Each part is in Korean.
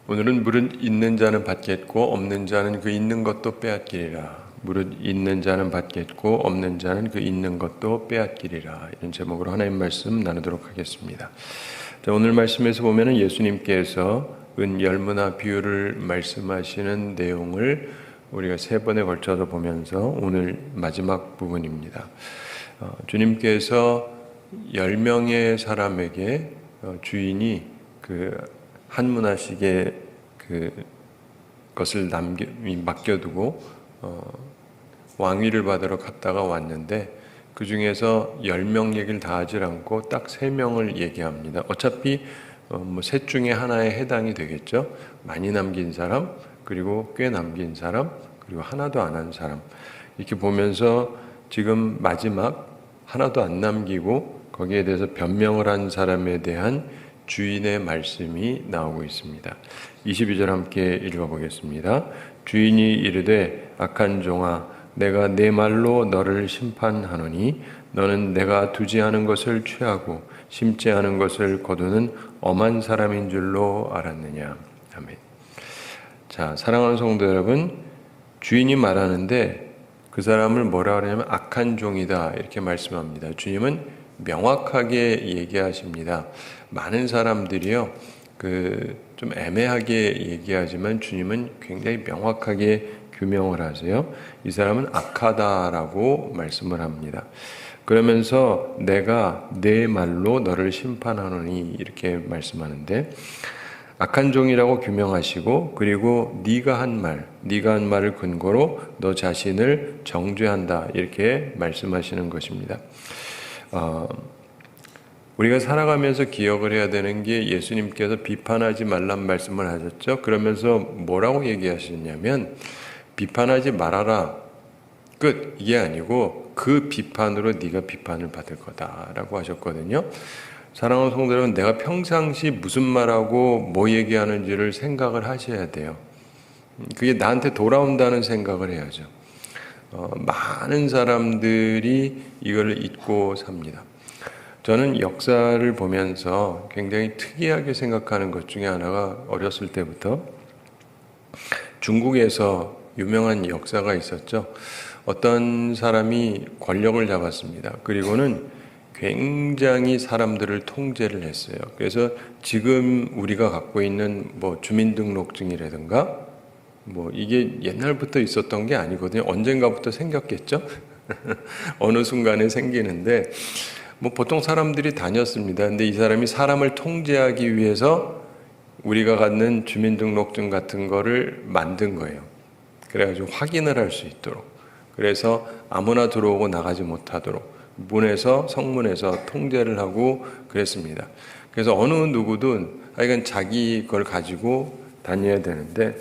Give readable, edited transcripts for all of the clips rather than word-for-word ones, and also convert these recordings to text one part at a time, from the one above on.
오늘은 무릇 있는 자는 받겠고 없는 자는 그 있는 것도 빼앗기리라. 무릇 있는 자는 받겠고 없는 자는 그 있는 것도 빼앗기리라. 이런 제목으로 하나님 말씀 나누도록 하겠습니다. 자, 오늘 말씀에서 보면은 예수님께서 은 열무나 비유를 말씀하시는 내용을 우리가 세 번에 걸쳐서 보면서 오늘 마지막 부분입니다. 주님께서 10명의 사람에게 주인이 한 문화씩의 것을 맡겨두고 왕위를 받으러 갔다가 왔는데 그 중에서 10명 얘기를 다 하질 않고 딱 3명을 얘기합니다. 어차피 셋 중에 하나에 해당이 되겠죠. 많이 남긴 사람, 그리고 꽤 남긴 사람, 그리고 하나도 안 한 사람. 이렇게 보면서 지금 마지막 하나도 안 남기고 거기에 대해서 변명을 한 사람에 대한 주인의 말씀이 나오고 있습니다. 22절 함께 읽어보겠습니다. 주인이 이르되 악한 종아, 내가 내 말로 너를 심판하노니 너는 내가 두지 않은 것을 취하고 심지 않은 것을 거두는 엄한 사람인 줄로 알았느냐. 아멘. 자, 사랑하는 성도 여러분, 주인이 말하는데 그 사람을 뭐라 그러냐면 악한 종이다 이렇게 말씀합니다. 주님은 명확하게 얘기하십니다. 많은 사람들이요, 좀 애매하게 얘기하지만 주님은 굉장히 명확하게 규명을 하세요. 이 사람은 악하다라고 말씀을 합니다. 그러면서 내가 내 말로 너를 심판하노니 이렇게 말씀하는데, 악한 종이라고 규명하시고, 그리고 네가 한 말을 근거로 너 자신을 정죄한다 이렇게 말씀하시는 것입니다. 우리가 살아가면서 기억을 해야 되는 게 예수님께서 비판하지 말란 말씀을 하셨죠. 그러면서 뭐라고 얘기하셨냐면 비판하지 말아라 끝, 이게 아니고 그 비판으로 네가 비판을 받을 거다라고 하셨거든요. 사랑하는 성도 여러분, 내가 평상시 무슨 말하고 뭐 얘기하는지를 생각을 하셔야 돼요. 그게 나한테 돌아온다는 생각을 해야죠. 많은 사람들이 이걸 잊고 삽니다. 저는 역사를 보면서 굉장히 특이하게 생각하는 것 중에 하나가 어렸을 때부터 중국에서 유명한 역사가 있었죠. 어떤 사람이 권력을 잡았습니다. 그리고는 굉장히 사람들을 통제를 했어요. 그래서 지금 우리가 갖고 있는 주민등록증이라든가 이게 옛날부터 있었던 게 아니거든요. 언젠가부터 생겼겠죠? 어느 순간에 생기는데 보통 사람들이 다녔습니다. 근데 이 사람이 사람을 통제하기 위해서 우리가 갖는 주민등록증 같은 거를 만든 거예요. 그래가지고 확인을 할 수 있도록. 그래서 아무나 들어오고 나가지 못하도록 성문에서 통제를 하고 그랬습니다. 그래서 어느 누구든 하여간 자기 걸 가지고 다녀야 되는데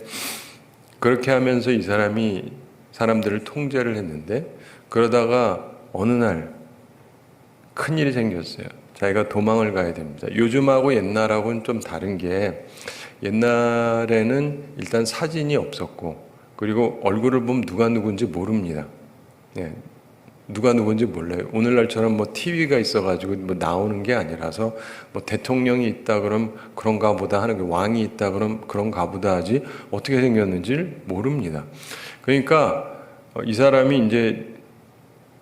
그렇게 하면서 이 사람이 사람들을 통제를 했는데 그러다가 어느 날 큰일이 생겼어요. 자기가 도망을 가야 됩니다. 요즘하고 옛날하고는 좀 다른 게 옛날에는 일단 사진이 없었고 그리고 얼굴을 보면 누가 누군지 모릅니다. 예, 누가 누군지 몰라요. 오늘날처럼 TV가 있어가지고 나오는 게 아니라서 대통령이 있다 그럼 그런가 보다 하는 게 왕이 있다 그럼 그런가 보다 하지 어떻게 생겼는지를 모릅니다. 그러니까 이 사람이 이제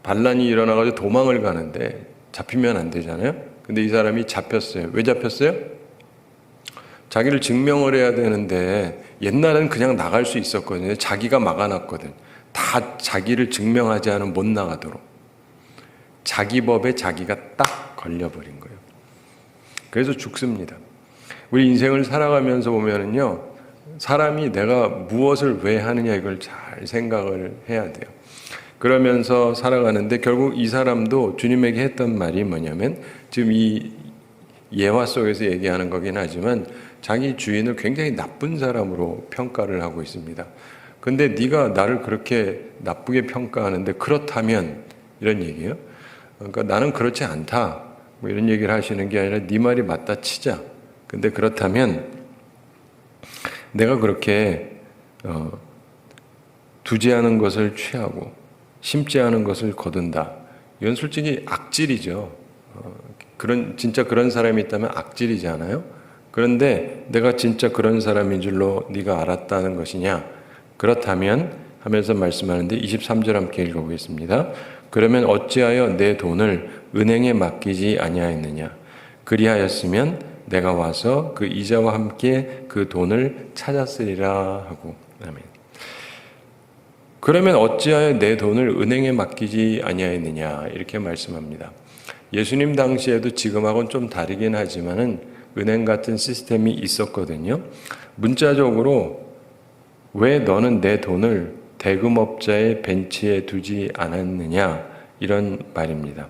반란이 일어나가지고 도망을 가는데 잡히면 안 되잖아요. 근데 이 사람이 잡혔어요. 왜 잡혔어요? 자기를 증명을 해야 되는데 옛날엔 그냥 나갈 수 있었거든요. 자기가 막아놨거든. 다 자기를 증명하지 않으면 못 나가도록. 자기 법에 자기가 딱 걸려버린 거예요. 그래서 죽습니다. 우리 인생을 살아가면서 보면은요, 사람이 내가 무엇을 왜 하느냐 이걸 잘 생각을 해야 돼요. 그러면서 살아가는데 결국 이 사람도 주님에게 했던 말이 뭐냐면 지금 이 예화 속에서 얘기하는 거긴 하지만 자기 주인을 굉장히 나쁜 사람으로 평가를 하고 있습니다. 근데 네가 나를 그렇게 나쁘게 평가하는데 그렇다면 이런 얘기예요. 그러니까 나는 그렇지 않다. 이런 얘기를 하시는 게 아니라 네 말이 맞다 치자. 근데 그렇다면 내가 그렇게 두지 않은 것을 취하고 심지 않은 것을 거둔다. 이건 솔직히 악질이죠. 진짜 그런 사람이 있다면 악질이잖아요. 그런데 내가 진짜 그런 사람인 줄로 네가 알았다는 것이냐? 그렇다면 하면서 말씀하는데 23절 함께 읽어보겠습니다. 그러면 어찌하여 내 돈을 은행에 맡기지 아니하였느냐? 그리하였으면 내가 와서 그 이자와 함께 그 돈을 찾았으리라 하고. 아멘. 그러면 어찌하여 내 돈을 은행에 맡기지 아니하였느냐? 이렇게 말씀합니다. 예수님 당시에도 지금하고는 좀 다르긴 하지만은 은행 같은 시스템이 있었거든요. 문자적으로 왜 너는 내 돈을 대금업자의 벤치에 두지 않았느냐? 이런 말입니다.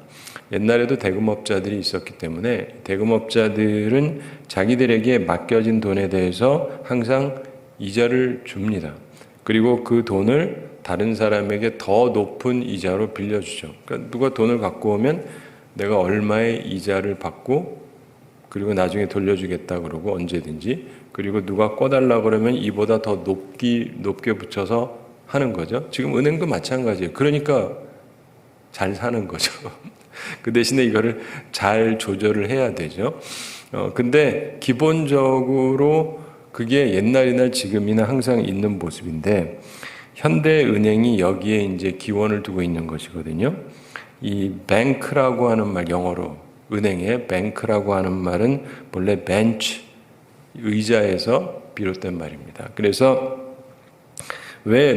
옛날에도 대금업자들이 있었기 때문에 대금업자들은 자기들에게 맡겨진 돈에 대해서 항상 이자를 줍니다. 그리고 그 돈을 다른 사람에게 더 높은 이자로 빌려주죠. 그러니까 누가 돈을 갖고 오면 내가 얼마의 이자를 받고 그리고 나중에 돌려주겠다 그러고 언제든지, 그리고 누가 꺼달라 그러면 이보다 더 높게 붙여서 하는 거죠. 지금 은행도 마찬가지예요. 그러니까 잘 사는 거죠. 그 대신에 이거를 잘 조절을 해야 되죠. 근데 기본적으로 그게 옛날이나 지금이나 항상 있는 모습인데, 현대은행이 여기에 이제 기원을 두고 있는 것이거든요. 이 bank라고 하는 말, 영어로 은행에 bank라고 하는 말은 본래 bench, 의자에서 비롯된 말입니다. 그래서 왜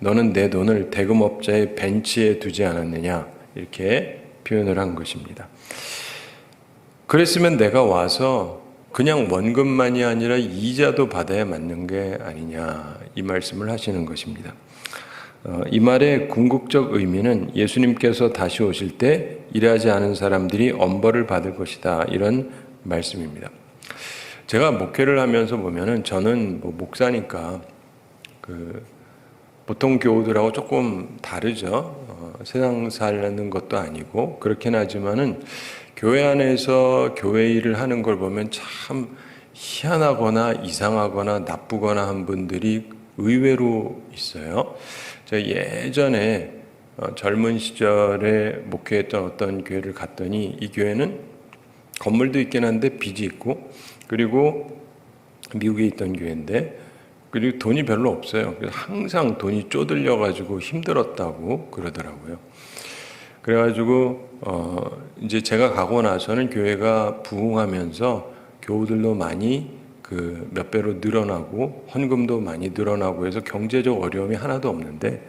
너는 내 돈을 대금업자의 벤치에 두지 않았느냐, 이렇게 표현을 한 것입니다. 그랬으면 내가 와서 그냥 원금만이 아니라 이자도 받아야 맞는 게 아니냐, 이 말씀을 하시는 것입니다. 이 말의 궁극적 의미는 예수님께서 다시 오실 때 일하지 않은 사람들이 엄벌을 받을 것이다, 이런 말씀입니다. 제가 목회를 하면서 보면은, 저는 목사니까 보통 교우들하고 조금 다르죠. 세상 사는 것도 아니고 그렇긴 하지만은 교회 안에서 교회 일을 하는 걸 보면 참 희한하거나 이상하거나 나쁘거나 한 분들이 의외로 있어요. 제가 예전에 젊은 시절에 목회했던 어떤 교회를 갔더니, 이 교회는 건물도 있긴 한데 빚이 있고, 그리고 미국에 있던 교회인데, 그리고 돈이 별로 없어요. 그래서 항상 돈이 쪼들려가지고 힘들었다고 그러더라고요. 그래가지고 이제 제가 가고 나서는 교회가 부흥하면서 교우들도 많이 몇 배로 늘어나고 헌금도 많이 늘어나고 해서 경제적 어려움이 하나도 없는데,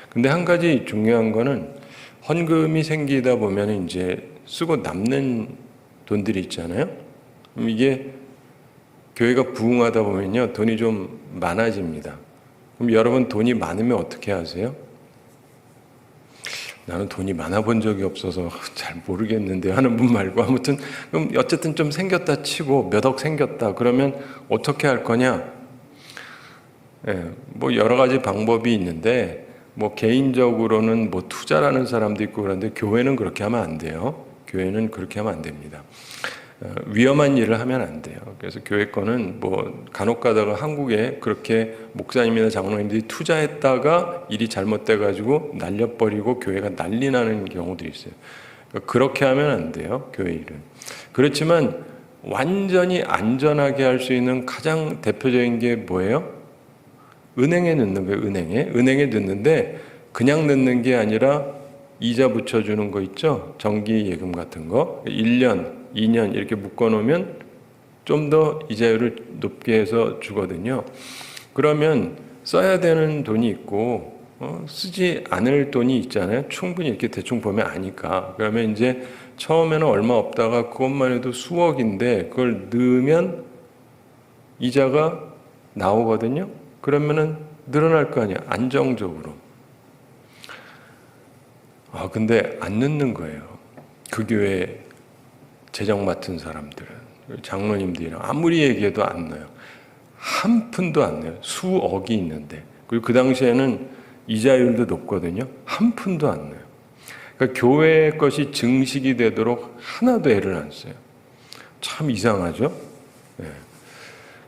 근데 한 가지 중요한 거는 헌금이 생기다 보면 이제 쓰고 남는 돈들이 있잖아요. 그럼 이게 교회가 부흥하다 보면요, 돈이 좀 많아집니다. 그럼 여러분 돈이 많으면 어떻게 하세요? 나는 돈이 많아 본 적이 없어서 잘 모르겠는데 하는 분 말고, 아무튼 그럼 어쨌든 좀 생겼다 치고 몇 억 생겼다 그러면 어떻게 할 거냐? 뭐 여러 가지 방법이 있는데, 뭐 개인적으로는 뭐 투자라는 사람도 있고 그런데, 교회는 그렇게 하면 안 돼요. 교회는 그렇게 하면 안 됩니다. 위험한 일을 하면 안 돼요. 그래서 교회 거는 뭐 간혹 가다가 한국에 그렇게 목사님이나 장로님들이 투자했다가 일이 잘못돼 가지고 날려버리고 교회가 난리 나는 경우들이 있어요. 그러니까 그렇게 하면 안 돼요, 교회 일은. 그렇지만 완전히 안전하게 할 수 있는 가장 대표적인 게 뭐예요? 은행에 넣는 거예요. 은행에 넣는데 그냥 넣는 게 아니라 이자 붙여주는 거 있죠? 정기 예금 같은 거 1년 2년 이렇게 묶어놓으면 좀 더 이자율을 높게 해서 주거든요. 그러면 써야 되는 돈이 있고 쓰지 않을 돈이 있잖아요. 충분히 이렇게 대충 보면 아니까. 그러면 이제 처음에는 얼마 없다가 그것만 해도 수억인데 그걸 넣으면 이자가 나오거든요. 그러면은 늘어날 거 아니야, 안정적으로. 근데 안 넣는 거예요. 그 교회 재정 맡은 사람들은, 장로님들이랑 아무리 얘기해도 안 넣어요. 한 푼도 안 넣어요. 수억이 있는데. 그리고 그 당시에는 이자율도 높거든요. 한 푼도 안 넣어요. 그러니까 교회 것이 증식이 되도록 하나도 애를 안 써요. 참 이상하죠?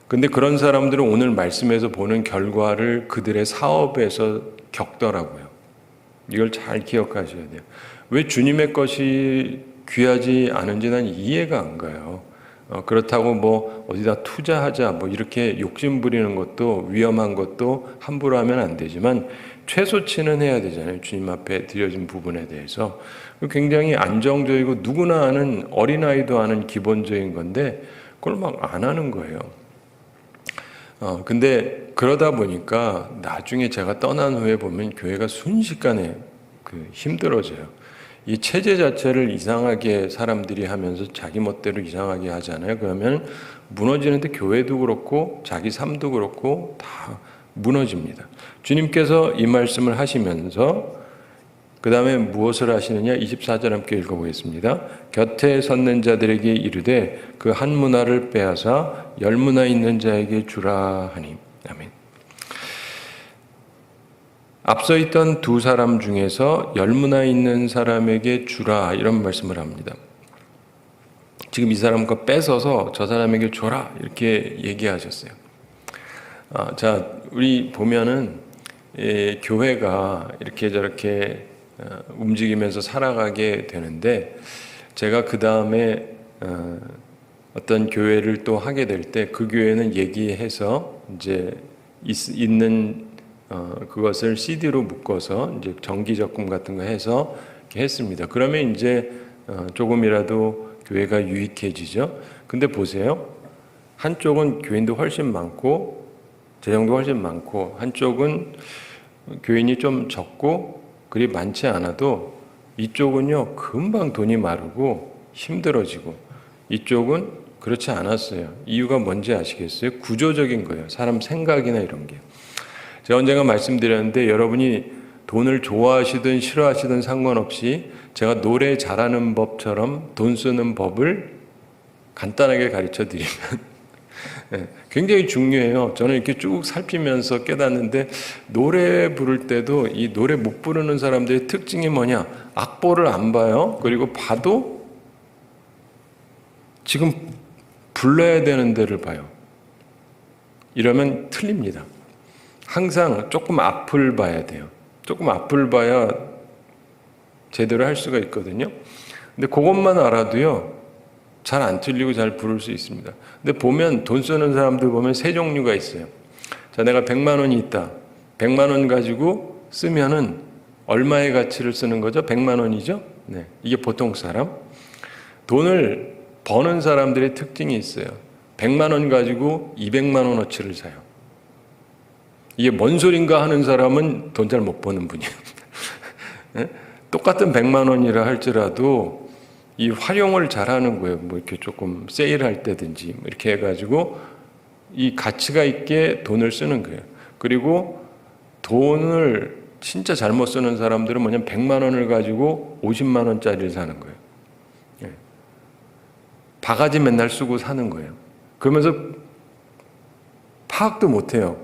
근데 그런 사람들은 오늘 말씀에서 보는 결과를 그들의 사업에서 겪더라고요. 이걸 잘 기억하셔야 돼요. 왜 주님의 것이 귀하지 않은지 난 이해가 안 가요. 그렇다고 뭐 어디다 투자하자 뭐 이렇게 욕심 부리는 것도 위험한 것도 함부로 하면 안 되지만 최소치는 해야 되잖아요. 주님 앞에 드려진 부분에 대해서. 굉장히 안정적이고 누구나 아는, 어린아이도 아는 기본적인 건데 그걸 막 안 하는 거예요. 근데 그러다 보니까 나중에 제가 떠난 후에 보면 교회가 순식간에 힘들어져요. 이 체제 자체를 이상하게 사람들이 하면서 자기 멋대로 이상하게 하잖아요. 그러면 무너지는데 교회도 그렇고 자기 삶도 그렇고 다 무너집니다. 주님께서 이 말씀을 하시면서 그 다음에 무엇을 하시느냐? 24절 함께 읽어보겠습니다. 곁에 섰는 자들에게 이르되 그 한 문화를 빼앗아 10문화 있는 자에게 주라 하니. 아멘. 앞서 있던 두 사람 중에서 10문화 있는 사람에게 주라 이런 말씀을 합니다. 지금 이 사람 거 뺏어서 저 사람에게 줘라 이렇게 얘기하셨어요. 자, 우리 보면은 교회가 이렇게 저렇게 움직이면서 살아가게 되는데 제가 그 다음에 어떤 교회를 또 하게 될 때 그 교회는 얘기해서 이제 있는 그것을 CD로 묶어서 이제 정기 적금 같은 거 해서 이렇게 했습니다. 그러면 이제 조금이라도 교회가 유익해지죠. 근데 보세요. 한쪽은 교인도 훨씬 많고 재정도 훨씬 많고 한쪽은 교인이 좀 적고 그리 많지 않아도 이쪽은요 금방 돈이 마르고 힘들어지고 이쪽은 그렇지 않았어요. 이유가 뭔지 아시겠어요? 구조적인 거예요. 사람 생각이나 이런 게. 제가 언젠가 말씀드렸는데 여러분이 돈을 좋아하시든 싫어하시든 상관없이 제가 노래 잘하는 법처럼 돈 쓰는 법을 간단하게 가르쳐 드리면 굉장히 중요해요. 저는 이렇게 쭉 살피면서 깨닫는데 노래 부를 때도 이 노래 못 부르는 사람들의 특징이 뭐냐? 악보를 안 봐요. 그리고 봐도 지금 불러야 되는 데를 봐요. 이러면 틀립니다. 항상 조금 앞을 봐야 돼요. 조금 앞을 봐야 제대로 할 수가 있거든요. 근데 그것만 알아도요. 잘 안 틀리고 잘 부를 수 있습니다. 근데 보면 돈 쓰는 사람들 보면 세 종류가 있어요. 자, 내가 100만 원이 있다. 100만 원 가지고 쓰면은 얼마의 가치를 쓰는 거죠? 100만 원이죠? 네. 이게 보통 사람. 돈을 버는 사람들의 특징이 있어요. 100만 원 가지고 200만 원어치를 사요. 이게 뭔 소린가 하는 사람은 돈 잘 못 버는 분이에요. 네? 똑같은 100만 원이라 할지라도 이 활용을 잘하는 거예요. 뭐 이렇게 조금 세일할 때든지 이렇게 해가지고 이 가치가 있게 돈을 쓰는 거예요. 그리고 돈을 진짜 잘못 쓰는 사람들은 뭐냐면 100만 원을 가지고 50만 원짜리를 사는 거예요. 예. 바가지 맨날 쓰고 사는 거예요. 그러면서 파악도 못해요.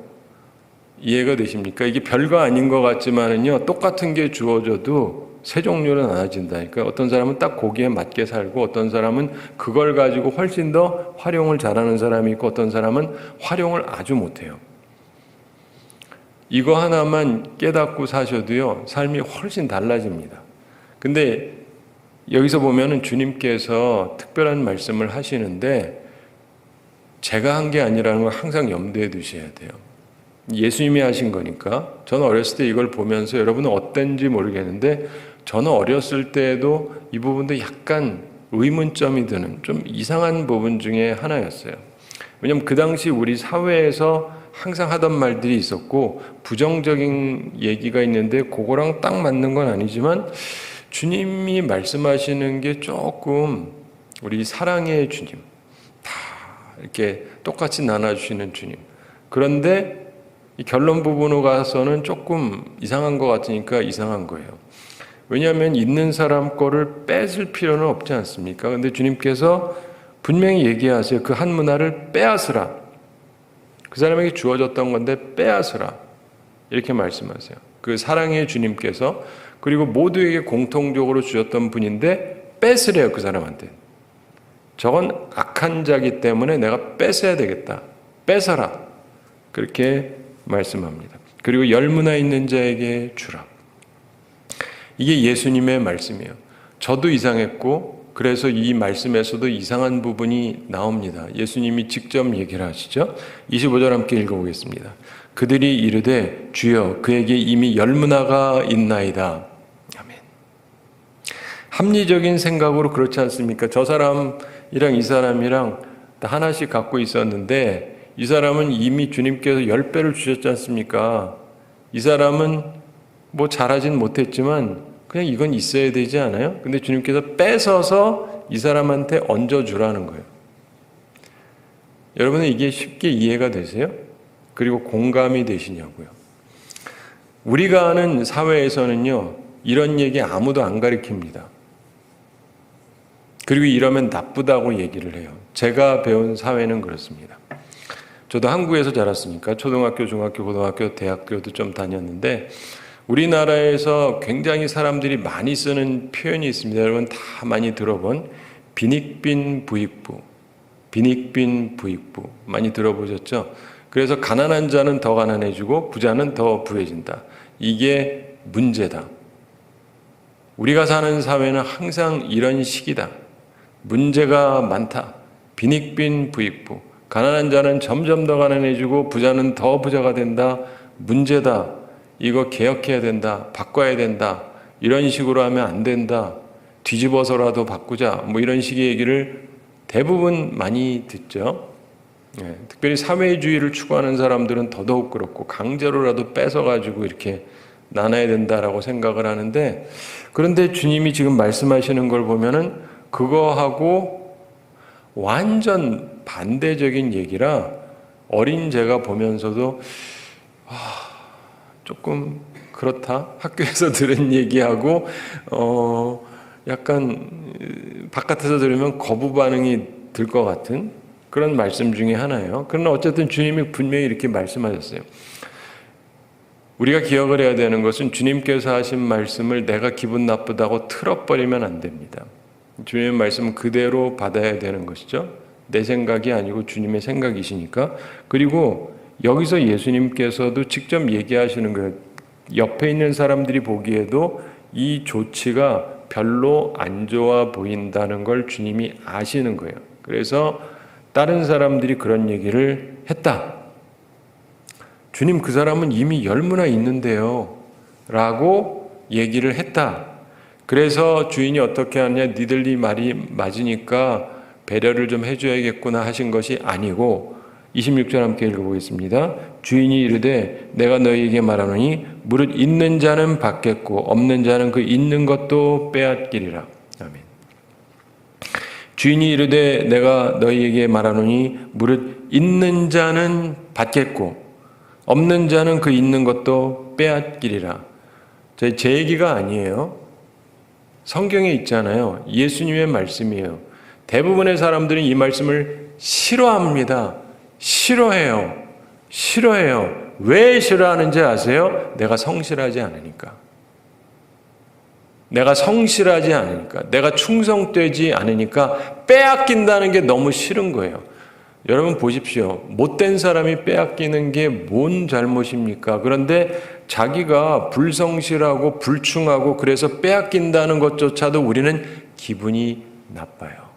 이해가 되십니까? 이게 별거 아닌 것 같지만은요, 똑같은 게 주어져도 세 종류로 나눠진다니까. 어떤 사람은 딱 거기에 맞게 살고 어떤 사람은 그걸 가지고 훨씬 더 활용을 잘하는 사람이 있고 어떤 사람은 활용을 아주 못해요. 이거 하나만 깨닫고 사셔도요 삶이 훨씬 달라집니다. 근데 여기서 보면은 주님께서 특별한 말씀을 하시는데 제가 한 게 아니라는 걸 항상 염두에 두셔야 돼요. 예수님이 하신 거니까. 저는 어렸을 때 이걸 보면서 여러분은 어땠는지 모르겠는데 저는 어렸을 때에도 이 부분도 약간 의문점이 드는 좀 이상한 부분 중에 하나였어요. 왜냐하면 그 당시 우리 사회에서 항상 하던 말들이 있었고 부정적인 얘기가 있는데 그거랑 딱 맞는 건 아니지만 주님이 말씀하시는 게 조금 우리 사랑의 주님, 다 이렇게 똑같이 나눠주시는 주님. 그런데 이 결론 부분으로 가서는 조금 이상한 것 같으니까 이상한 거예요. 왜냐하면 있는 사람 거를 뺏을 필요는 없지 않습니까? 근데 주님께서 분명히 얘기하세요. 그 한 문화를 빼앗으라. 그 사람에게 주어졌던 건데 빼앗으라. 이렇게 말씀하세요. 그 사랑의 주님께서 그리고 모두에게 공통적으로 주셨던 분인데 뺏으래요. 그 사람한테. 저건 악한 자기 때문에 내가 뺏어야 되겠다. 뺏어라. 그렇게 말씀합니다. 그리고 10문화 있는 자에게 주라. 이게 예수님의 말씀이에요. 저도 이상했고 그래서 이 말씀에서도 이상한 부분이 나옵니다. 예수님이 직접 얘기를 하시죠. 25절 함께 읽어보겠습니다. 그들이 이르되 주여 그에게 이미 10문화가 있나이다. 아멘. 합리적인 생각으로 그렇지 않습니까? 저 사람이랑 이 사람이랑 다 하나씩 갖고 있었는데 이 사람은 이미 주님께서 10배를 주셨지 않습니까? 이 사람은 뭐 잘하진 못했지만 그냥 이건 있어야 되지 않아요? 근데 주님께서 뺏어서 이 사람한테 얹어주라는 거예요. 여러분은 이게 쉽게 이해가 되세요? 그리고 공감이 되시냐고요? 우리가 아는 사회에서는요, 이런 얘기 아무도 안 가르칩니다. 그리고 이러면 나쁘다고 얘기를 해요. 제가 배운 사회는 그렇습니다. 저도 한국에서 자랐으니까 초등학교, 중학교, 고등학교, 대학교도 좀 다녔는데 우리나라에서 굉장히 사람들이 많이 쓰는 표현이 있습니다. 여러분 다 많이 들어본 빈익빈 부익부, 빈익빈 부익부 많이 들어보셨죠? 그래서 가난한 자는 더 가난해지고 부자는 더 부해진다. 이게 문제다. 우리가 사는 사회는 항상 이런 식이다. 문제가 많다. 빈익빈 부익부. 가난한 자는 점점 더 가난해지고 부자는 더 부자가 된다. 문제다. 이거 개혁해야 된다. 바꿔야 된다. 이런 식으로 하면 안 된다. 뒤집어서라도 바꾸자. 뭐 이런 식의 얘기를 대부분 많이 듣죠. 특별히 사회주의를 추구하는 사람들은 더더욱 그렇고 강제로라도 뺏어가지고 이렇게 나눠야 된다라고 생각을 하는데 그런데 주님이 지금 말씀하시는 걸 보면은 그거하고 완전 반대적인 얘기라 어린 제가 보면서도 조금 그렇다. 학교에서 들은 얘기하고 약간 바깥에서 들으면 거부 반응이 들 것 같은 그런 말씀 중에 하나예요. 그러나 어쨌든 주님이 분명히 이렇게 말씀하셨어요. 우리가 기억을 해야 되는 것은 주님께서 하신 말씀을 내가 기분 나쁘다고 틀어버리면 안 됩니다. 주님의 말씀은 그대로 받아야 되는 것이죠. 내 생각이 아니고 주님의 생각이시니까. 그리고 여기서 예수님께서도 직접 얘기하시는 거예요. 옆에 있는 사람들이 보기에도 이 조치가 별로 안 좋아 보인다는 걸 주님이 아시는 거예요. 그래서 다른 사람들이 그런 얘기를 했다. 주님, 그 사람은 이미 10문화 있는데요. 라고 얘기를 했다. 그래서 주인이 어떻게 하느냐, 니들이 말이 맞으니까 배려를 좀 해줘야겠구나 하신 것이 아니고 26절 함께 읽어보겠습니다. 주인이 이르되 내가 너희에게 말하노니 무릇 있는 자는 받겠고 없는 자는 그 있는 것도 빼앗기리라. 아멘. 주인이 이르되 내가 너희에게 말하노니 무릇 있는 자는 받겠고 없는 자는 그 있는 것도 빼앗기리라. 제 얘기가 아니에요. 성경에 있잖아요. 예수님의 말씀이에요. 대부분의 사람들은 이 말씀을 싫어합니다. 싫어해요. 왜 싫어하는지 아세요? 내가 성실하지 않으니까. 내가 성실하지 않으니까. 내가 충성되지 않으니까 빼앗긴다는 게 너무 싫은 거예요. 여러분 보십시오. 못된 사람이 빼앗기는 게 뭔 잘못입니까? 그런데 자기가 불성실하고 불충하고 그래서 빼앗긴다는 것조차도 우리는 기분이 나빠요.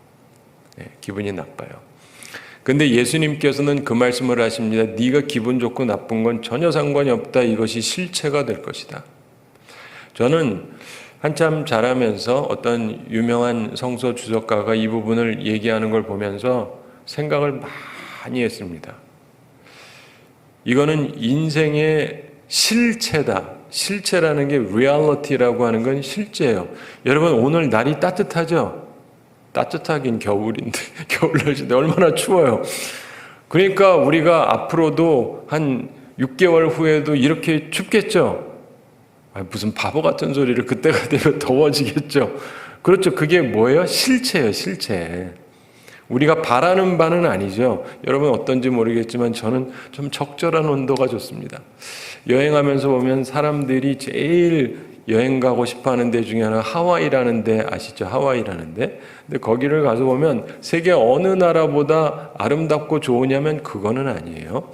기분이 나빠요. 근데 예수님께서는 그 말씀을 하십니다. 네가 기분 좋고 나쁜 건 전혀 상관이 없다. 이것이 실체가 될 것이다. 저는 한참 자라면서 어떤 유명한 성서 주석가가 이 부분을 얘기하는 걸 보면서 생각을 많이 했습니다. 이거는 인생의 실체다. 실체라는 게 리얼리티라고 하는 건 실제예요. 여러분 오늘 날이 따뜻하죠? 따뜻하긴 겨울인데 겨울날인데 얼마나 추워요. 그러니까 우리가 앞으로도 한 6개월 후에도 이렇게 춥겠죠. 무슨 바보 같은 소리를 그때가 되면 더워지겠죠. 그렇죠. 그게 뭐예요? 실체예요. 실체. 우리가 바라는 바는 아니죠. 여러분 어떤지 모르겠지만 저는 좀 적절한 온도가 좋습니다. 여행하면서 보면 사람들이 제일 여행 가고 싶어하는 데 중에 하나 하와이라는 데 아시죠? 하와이라는 데. 근데 거기를 가서 보면 세계 어느 나라보다 아름답고 좋으냐면 그거는 아니에요.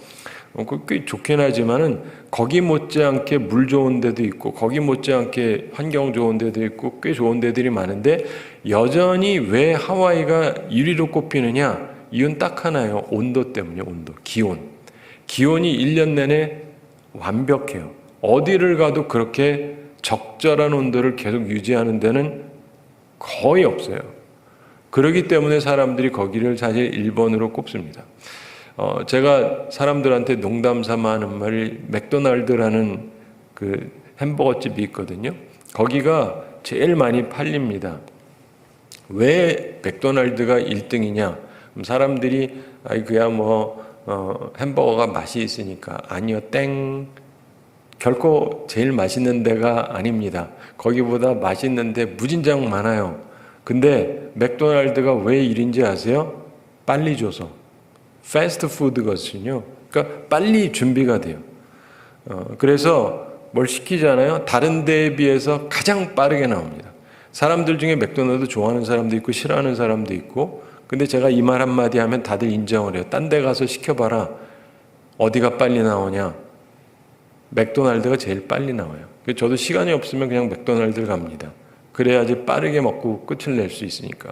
꽤 좋긴 하지만은 거기 못지않게 물 좋은 데도 있고 거기 못지않게 환경 좋은 데도 있고 꽤 좋은 데들이 많은데 여전히 왜 하와이가 1위로 꼽히느냐? 이유는 딱 하나예요. 온도 때문이에요. 온도, 기온. 기온이 1년 내내 완벽해요. 어디를 가도 그렇게 적절한 온도를 계속 유지하는 데는 거의 없어요. 그렇기 때문에 사람들이 거기를 사실 1번으로 꼽습니다. 제가 사람들한테 농담 삼아 하는 말이 맥도날드라는 그 햄버거 집이 있거든요. 거기가 제일 많이 팔립니다. 왜 맥도날드가 1등이냐? 사람들이 그야 햄버거가 맛이 있으니까. 아니요, 땡. 결코 제일 맛있는 데가 아닙니다. 거기보다 맛있는 데 무진장 많아요. 근데 맥도날드가 왜 1인지 아세요? 빨리 줘서. 패스트푸드거든요. 그러니까 빨리 준비가 돼요. 그래서 뭘 시키잖아요. 다른 데에 비해서 가장 빠르게 나옵니다. 사람들 중에 맥도날드 좋아하는 사람도 있고 싫어하는 사람도 있고, 근데 제가 이 말 한마디 하면 다들 인정을 해요. 딴 데 가서 시켜봐라. 어디가 빨리 나오냐? 맥도날드가 제일 빨리 나와요. 저도 시간이 없으면 그냥 맥도날드를 갑니다. 그래야지 빠르게 먹고 끝을 낼 수 있으니까.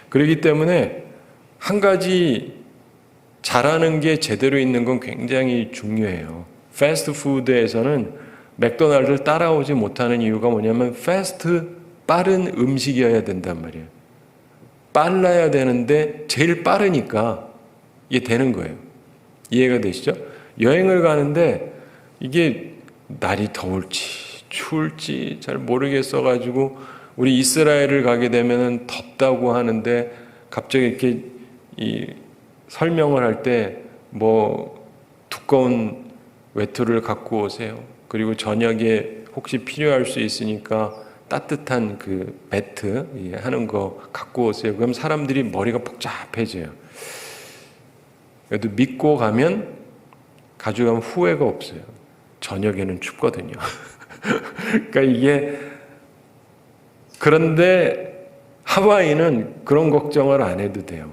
그렇기 때문에 한 가지 잘하는 게 제대로 있는 건 굉장히 중요해요. 패스트푸드에서는 맥도날드를 따라오지 못하는 이유가 뭐냐면 빠른 음식이어야 된단 말이에요. 빨라야 되는데 제일 빠르니까 이게 되는 거예요. 이해가 되시죠? 여행을 가는데 이게 날이 더울지 추울지 잘 모르겠어가지고 우리 이스라엘을 가게 되면은 덥다고 하는데 갑자기 이렇게 설명을 할 때 두꺼운 외투를 갖고 오세요. 그리고 저녁에 혹시 필요할 수 있으니까 따뜻한 그 매트 하는 거 갖고 오세요. 그럼 사람들이 머리가 복잡해져요. 그래도 믿고 가면 가져가면 후회가 없어요. 저녁에는 춥거든요. 그러니까 이게 그런데 하와이는 그런 걱정을 안 해도 돼요.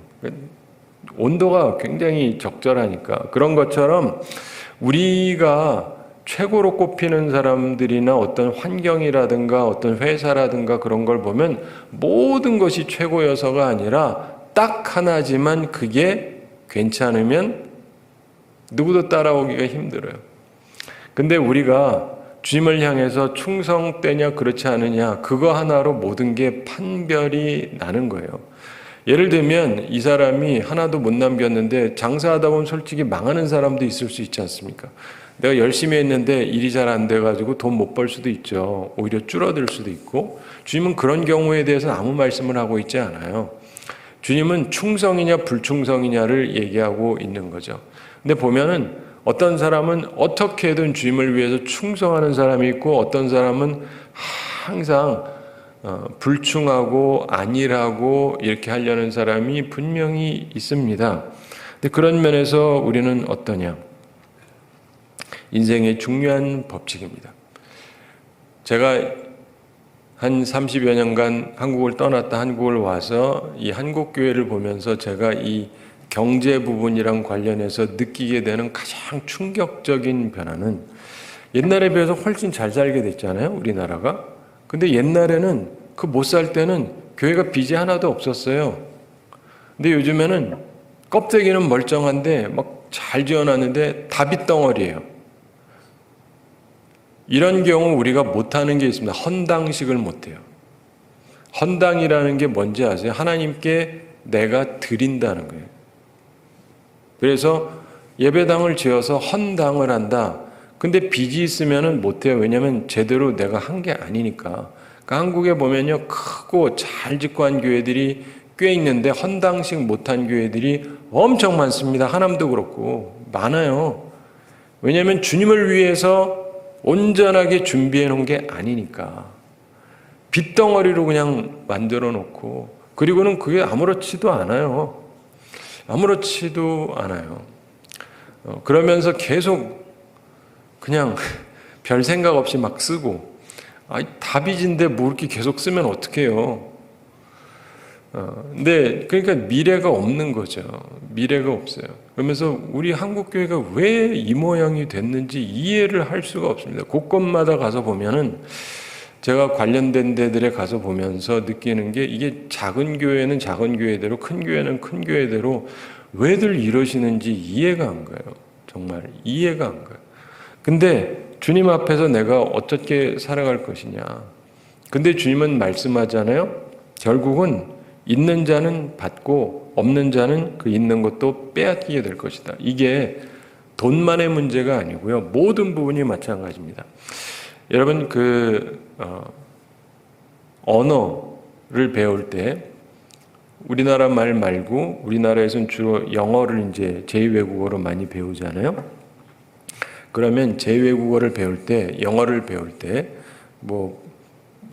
온도가 굉장히 적절하니까. 그런 것처럼 우리가 최고로 꼽히는 사람들이나 어떤 환경이라든가 어떤 회사라든가 그런 걸 보면 모든 것이 최고여서가 아니라 딱 하나지만 그게 괜찮으면 누구도 따라오기가 힘들어요. 근데 우리가 주님을 향해서 충성되냐 그렇지 않느냐 그거 하나로 모든 게 판별이 나는 거예요. 예를 들면 이 사람이 하나도 못 남겼는데 장사하다 보면 솔직히 망하는 사람도 있을 수 있지 않습니까? 내가 열심히 했는데 일이 잘 안 돼가지고 돈 못 벌 수도 있죠. 오히려 줄어들 수도 있고. 주님은 그런 경우에 대해서는 아무 말씀을 하고 있지 않아요. 주님은 충성이냐 불충성이냐를 얘기하고 있는 거죠. 근데 보면은 어떤 사람은 어떻게든 주님을 위해서 충성하는 사람이 있고 어떤 사람은 항상 불충하고 안일하고 이렇게 하려는 사람이 분명히 있습니다. 근데 그런 면에서 우리는 어떠냐? 인생의 중요한 법칙입니다. 제가 한 30여 년간 한국을 떠났다 한국을 와서 이 한국교회를 보면서 제가 이 경제 부분이랑 관련해서 느끼게 되는 가장 충격적인 변화는 옛날에 비해서 훨씬 잘 살게 됐잖아요, 우리나라가. 근데 옛날에는 그 못 살 때는 교회가 빚이 하나도 없었어요. 근데 요즘에는 껍데기는 멀쩡한데 막 잘 지어놨는데 다 빚덩어리예요. 이런 경우 우리가 못하는 게 있습니다. 헌당식을 못해요. 헌당이라는 게 뭔지 아세요? 하나님께 내가 드린다는 거예요. 그래서 예배당을 지어서 헌당을 한다. 근데 빚이 있으면은 못해요. 왜냐하면 제대로 내가 한 게 아니니까. 그러니까 한국에 보면요, 크고 잘 짓고 한 교회들이 꽤 있는데 헌당식 못한 교회들이 엄청 많습니다. 하남도 그렇고 많아요. 왜냐하면 주님을 위해서 온전하게 준비해 놓은 게 아니니까. 빚덩어리로 그냥 만들어 놓고, 그리고는 그게 아무렇지도 않아요. 아무렇지도 않아요. 그러면서 계속 그냥 별 생각 없이 막 쓰고, 다 빚인데 뭐 이렇게 계속 쓰면 어떡해요. 근데 그러니까 미래가 없는 거죠. 미래가 없어요. 그러면서 우리 한국교회가 왜 이 모양이 됐는지 이해를 할 수가 없습니다. 곳곳마다 가서 보면은 제가 관련된 데들에 가서 보면서 느끼는 게 이게 작은 교회는 작은 교회대로 큰 교회는 큰 교회대로 왜들 이러시는지 이해가 안 가요. 정말 이해가 안 가요. 근데 주님 앞에서 내가 어떻게 살아갈 것이냐. 근데 주님은 말씀하잖아요. 결국은 있는 자는 받고 없는 자는 그 있는 것도 빼앗기게 될 것이다. 이게 돈만의 문제가 아니고요. 모든 부분이 마찬가지입니다. 여러분 언어를 배울 때 우리나라 말 말고 우리나라에서는 주로 영어를 이제 제2외국어로 많이 배우잖아요. 그러면 제2외국어를 배울 때 영어를 배울 때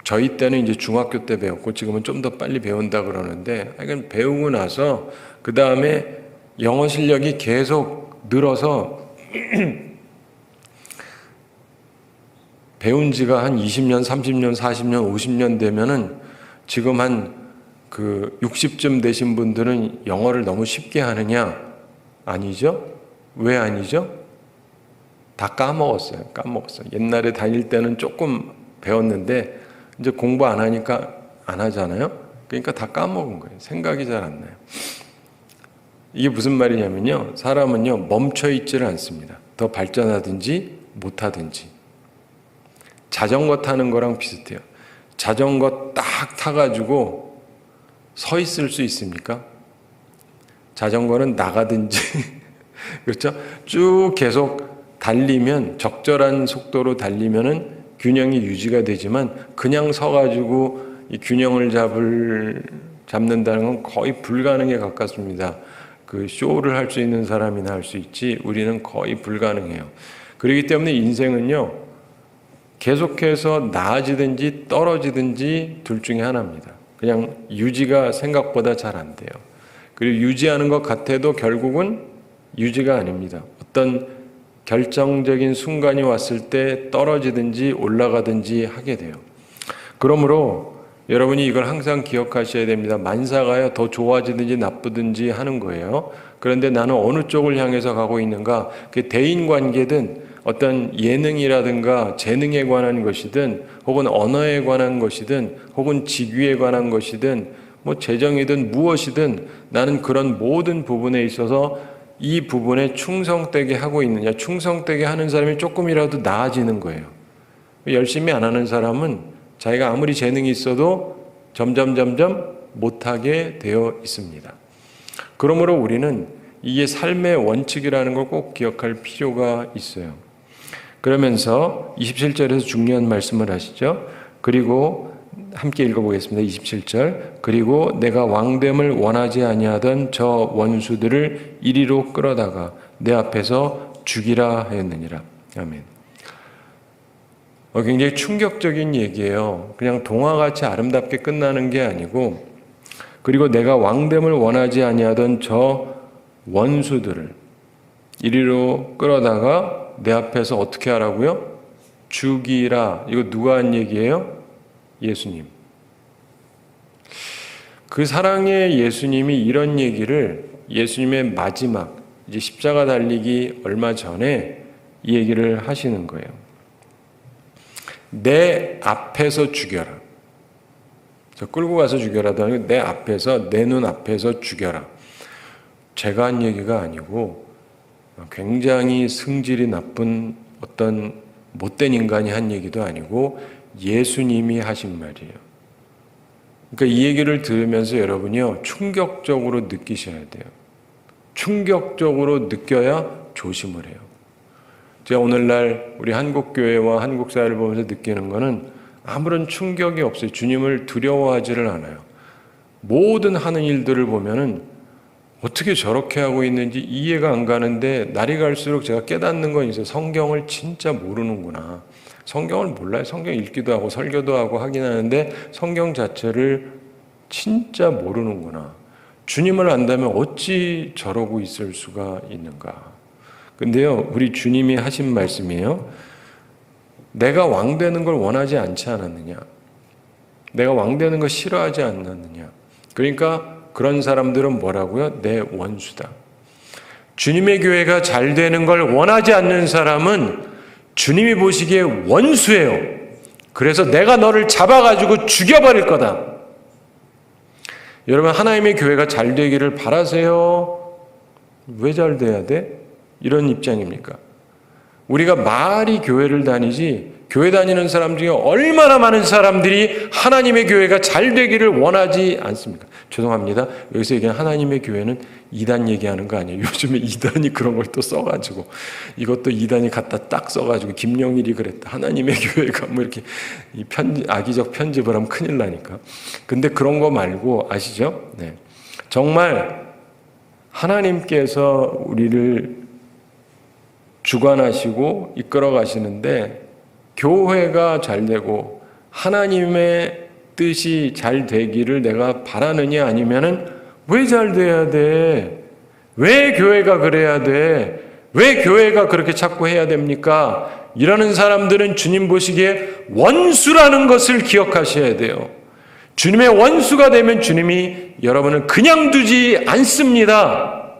저희 때는 이제 중학교 때 배웠고 지금은 좀 더 빨리 배운다 그러는데 하여간 배우고 나서 그 다음에 영어 실력이 계속 늘어서 배운 지가 한 20년, 30년, 40년, 50년 되면은 지금 한 60쯤 되신 분들은 영어를 너무 쉽게 하느냐? 아니죠? 왜 아니죠? 다 까먹었어요. 옛날에 다닐 때는 조금 배웠는데 이제 공부 안 하니까 안 하잖아요. 그러니까 다 까먹은 거예요. 생각이 잘 안 나요. 이게 무슨 말이냐면요. 사람은요, 멈춰 있지를 않습니다. 더 발전하든지 못하든지. 자전거 타는 거랑 비슷해요. 자전거 딱 타가지고 서 있을 수 있습니까? 자전거는 나가든지, 그렇죠? 쭉 계속 달리면, 적절한 속도로 달리면은 균형이 유지가 되지만, 그냥 서가지고 이 균형을 잡는다는 건 거의 불가능에 가깝습니다. 그 쇼를 할 수 있는 사람이나 할 수 있지, 우리는 거의 불가능해요. 그렇기 때문에 인생은요, 계속해서 나아지든지 떨어지든지 둘 중에 하나입니다. 그냥 유지가 생각보다 잘 안 돼요. 그리고 유지하는 것 같아도 결국은 유지가 아닙니다. 어떤 결정적인 순간이 왔을 때 떨어지든지 올라가든지 하게 돼요. 그러므로 여러분이 이걸 항상 기억하셔야 됩니다. 만사가요, 더 좋아지든지 나쁘든지 하는 거예요. 그런데 나는 어느 쪽을 향해서 가고 있는가? 그 대인관계든 어떤 예능이라든가 재능에 관한 것이든 혹은 언어에 관한 것이든 혹은 직위에 관한 것이든 재정이든 무엇이든 나는 그런 모든 부분에 있어서 이 부분에 충성되게 하고 있느냐. 충성되게 하는 사람이 조금이라도 나아지는 거예요. 열심히 안 하는 사람은 자기가 아무리 재능이 있어도 점점 못하게 되어 있습니다. 그러므로 우리는 이게 삶의 원칙이라는 걸 꼭 기억할 필요가 있어요. 그러면서 27절에서 중요한 말씀을 하시죠. 그리고 함께 읽어보겠습니다. 27절. 그리고 내가 왕됨을 원하지 아니하던 저 원수들을 이리로 끌어다가 내 앞에서 죽이라 하였느니라. 아멘. 굉장히 충격적인 얘기예요. 그냥 동화같이 아름답게 끝나는 게 아니고, 그리고 내가 왕됨을 원하지 아니하던 저 원수들을 이리로 끌어다가 내 앞에서 어떻게 하라고요? 죽이라. 이거 누가 한 얘기예요? 예수님. 그 사랑의 예수님이 이런 얘기를 예수님의 마지막 이제 십자가 달리기 얼마 전에 이 얘기를 하시는 거예요. 내 앞에서 죽여라. 저 끌고 가서 죽여라도 아니고 내 앞에서, 내 눈 앞에서 죽여라. 제가 한 얘기가 아니고 굉장히 승질이 나쁜 어떤 못된 인간이 한 얘기도 아니고 예수님이 하신 말이에요. 그러니까 이 얘기를 들으면서 여러분이요, 충격적으로 느끼셔야 돼요. 충격적으로 느껴야 조심을 해요. 제가 오늘날 우리 한국교회와 한국사회를 보면서 느끼는 거는 아무런 충격이 없어요. 주님을 두려워하지를 않아요. 모든 하는 일들을 보면은 어떻게 저렇게 하고 있는지 이해가 안 가는데 날이 갈수록 제가 깨닫는 건 있어요. 성경을 진짜 모르는구나. 성경을 몰라요. 성경 읽기도 하고 설교도 하고 하긴 하는데 성경 자체를 진짜 모르는구나. 주님을 안다면 어찌 저러고 있을 수가 있는가. 근데요, 우리 주님이 하신 말씀이에요. 내가 왕 되는 걸 원하지 않지 않았느냐. 내가 왕 되는 거 싫어하지 않았느냐. 그러니까 그런 사람들은 뭐라고요? 내 원수다. 주님의 교회가 잘 되는 걸 원하지 않는 사람은 주님이 보시기에 원수예요. 그래서 내가 너를 잡아가지고 죽여버릴 거다. 여러분, 하나님의 교회가 잘 되기를 바라세요? 왜 잘 돼야 돼? 이런 입장입니까? 우리가 말이 교회를 다니지, 교회 다니는 사람 중에 얼마나 많은 사람들이 하나님의 교회가 잘 되기를 원하지 않습니까? 죄송합니다. 여기서 얘기하는 하나님의 교회는 이단 얘기하는 거 아니에요. 요즘에 이단이 그런 걸 또 써가지고, 이것도 이단이 갖다 딱 써가지고, 김영일이 그랬다. 하나님의 교회가 뭐 이렇게 악의적 편집을 하면 큰일 나니까. 근데 그런 거 말고, 아시죠? 네. 정말 하나님께서 우리를 주관하시고 이끌어 가시는데, 교회가 잘 되고 하나님의 뜻이 잘 되기를 내가 바라느냐, 아니면은 왜 잘 돼야 돼? 왜 교회가 그래야 돼? 왜 교회가 그렇게 자꾸 해야 됩니까? 이러는 사람들은 주님 보시기에 원수라는 것을 기억하셔야 돼요. 주님의 원수가 되면 주님이 여러분을 그냥 두지 않습니다.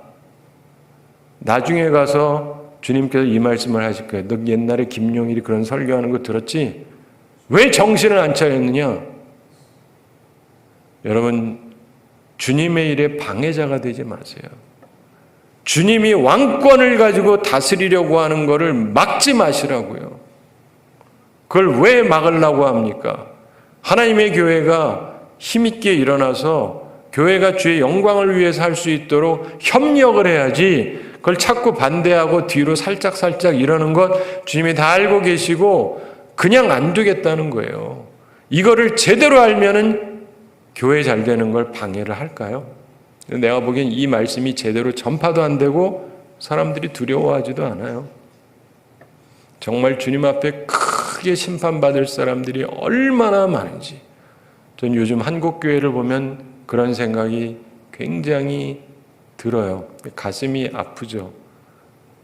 나중에 가서 주님께서 이 말씀을 하실 거예요. 너 옛날에 김용일이 그런 설교하는 거 들었지? 왜 정신을 안 차렸느냐? 여러분, 주님의 일에 방해자가 되지 마세요. 주님이 왕권을 가지고 다스리려고 하는 것을 막지 마시라고요. 그걸 왜 막으려고 합니까? 하나님의 교회가 힘있게 일어나서 교회가 주의 영광을 위해서 할 수 있도록 협력을 해야지, 그걸 자꾸 반대하고 뒤로 살짝 이러는 것 주님이 다 알고 계시고 그냥 안 두겠다는 거예요. 이거를 제대로 알면은 교회 잘 되는 걸 방해를 할까요? 내가 보기엔 이 말씀이 제대로 전파도 안 되고 사람들이 두려워하지도 않아요. 정말 주님 앞에 크게 심판받을 사람들이 얼마나 많은지, 전 요즘 한국교회를 보면 그런 생각이 굉장히 들어요. 가슴이 아프죠.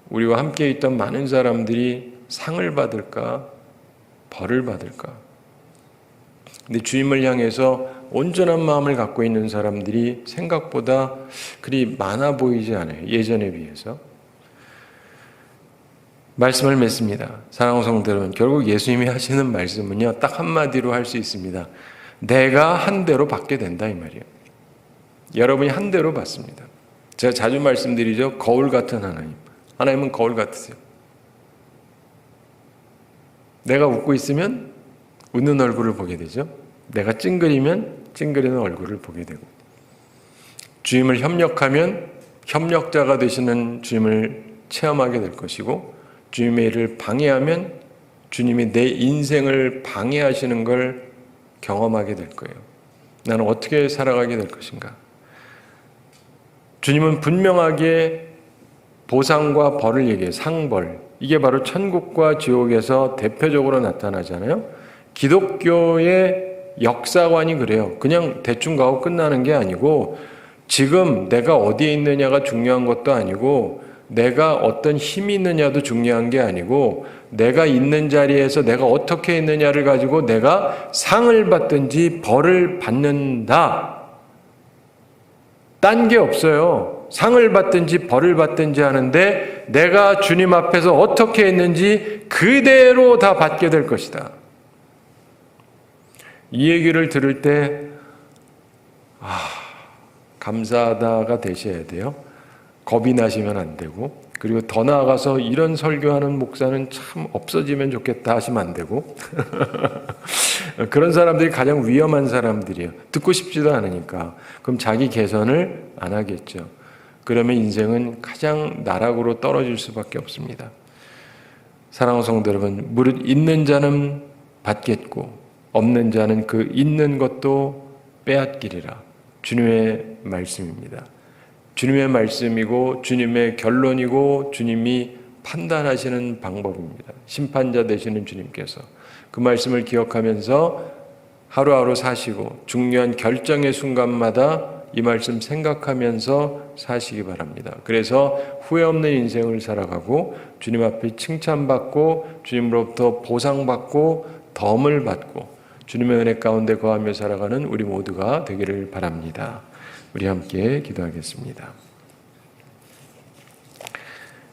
우리와 함께 있던 많은 사람들이 상을 받을까, 벌을 받을까. 근데 주님을 향해서 온전한 마음을 갖고 있는 사람들이 생각보다 그리 많아 보이지 않아요. 예전에 비해서. 말씀을 맺습니다. 사랑하는 성도 여러분, 결국 예수님이 하시는 말씀은요, 딱 한마디로 할 수 있습니다. 내가 한 대로 받게 된다, 이 말이에요. 여러분이 한 대로 받습니다. 제가 자주 말씀드리죠. 거울 같은 하나님. 하나님은 거울 같으세요. 내가 웃고 있으면 웃는 얼굴을 보게 되죠. 내가 찡그리면 찡그리는 얼굴을 보게 되고, 주님을 협력하면 협력자가 되시는 주님을 체험하게 될 것이고, 주님의 일을 방해하면 주님이 내 인생을 방해하시는 걸 경험하게 될 거예요. 나는 어떻게 살아가게 될 것인가? 주님은 분명하게 보상과 벌을 얘기해요. 상벌. 이게 바로 천국과 지옥에서 대표적으로 나타나잖아요. 기독교의 역사관이 그래요. 그냥 대충 가고 끝나는 게 아니고, 지금 내가 어디에 있느냐가 중요한 것도 아니고, 내가 어떤 힘이 있느냐도 중요한 게 아니고, 내가 있는 자리에서 내가 어떻게 있느냐를 가지고 내가 상을 받든지 벌을 받는다. 딴 게 없어요. 상을 받든지 벌을 받든지 하는데 내가 주님 앞에서 어떻게 했는지 그대로 다 받게 될 것이다. 이 얘기를 들을 때 감사하다가 되셔야 돼요. 겁이 나시면 안 되고, 그리고 더 나아가서 이런 설교하는 목사는 참 없어지면 좋겠다 하시면 안 되고 그런 사람들이 가장 위험한 사람들이에요. 듣고 싶지도 않으니까. 그럼 자기 개선을 안 하겠죠. 그러면 인생은 가장 나락으로 떨어질 수밖에 없습니다. 사랑하는 성도 여러분, 무릇 있는 자는 받겠고 없는 자는 그 있는 것도 빼앗기리라. 주님의 말씀입니다. 주님의 말씀이고 주님의 결론이고 주님이 판단하시는 방법입니다. 심판자 되시는 주님께서 그 말씀을 기억하면서 하루하루 사시고 중요한 결정의 순간마다 이 말씀 생각하면서 사시기 바랍니다. 그래서 후회 없는 인생을 살아가고 주님 앞에 칭찬받고 주님으로부터 보상받고 덤을 받고 주님의 은혜 가운데 거하며 살아가는 우리 모두가 되기를 바랍니다. 우리 함께 기도하겠습니다.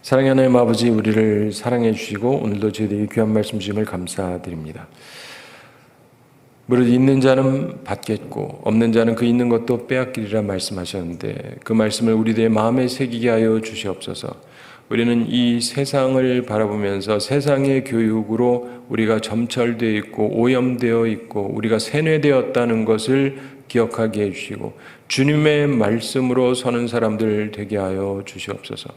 사랑의 하나님 아버지, 우리를 사랑해 주시고 오늘도 저희들에게 귀한 말씀 주심을 감사드립니다. 무릇 있는 자는 받겠고 없는 자는 그 있는 것도 빼앗기리라 말씀하셨는데 그 말씀을 우리들의 마음에 새기게 하여 주시옵소서. 우리는 이 세상을 바라보면서 세상의 교육으로 우리가 점철되어 있고 오염되어 있고 우리가 세뇌되었다는 것을 기억하게 해주시고 주님의 말씀으로 서는 사람들 되게 하여 주시옵소서.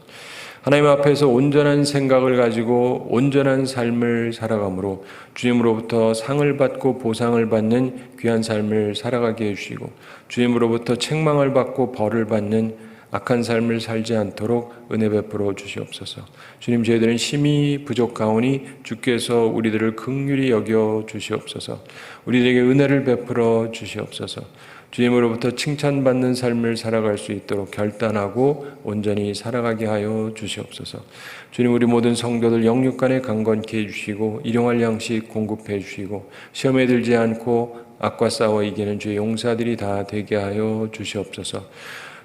하나님 앞에서 온전한 생각을 가지고 온전한 삶을 살아가므로 주님으로부터 상을 받고 보상을 받는 귀한 삶을 살아가게 해주시고 주님으로부터 책망을 받고 벌을 받는 악한 삶을 살지 않도록 은혜 베풀어 주시옵소서. 주님, 저희들은 심히 부족하오니 주께서 우리들을 긍휼히 여겨 주시옵소서. 우리들에게 은혜를 베풀어 주시옵소서. 주님으로부터 칭찬받는 삶을 살아갈 수 있도록 결단하고 온전히 살아가게 하여 주시옵소서. 주님, 우리 모든 성도들 영육간에 강건케 해주시고 일용할 양식 공급해 주시고 시험에 들지 않고 악과 싸워 이기는 주의 용사들이 다 되게 하여 주시옵소서.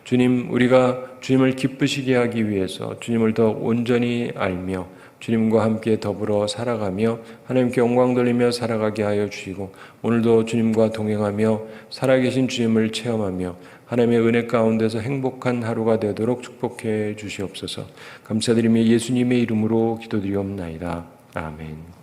주님, 우리가 주님을 기쁘시게 하기 위해서 주님을 더 온전히 알며 주님과 함께 더불어 살아가며 하나님께 영광 돌리며 살아가게 하여 주시고 오늘도 주님과 동행하며 살아계신 주님을 체험하며 하나님의 은혜 가운데서 행복한 하루가 되도록 축복해 주시옵소서. 감사드리며 예수님의 이름으로 기도드리옵나이다. 아멘.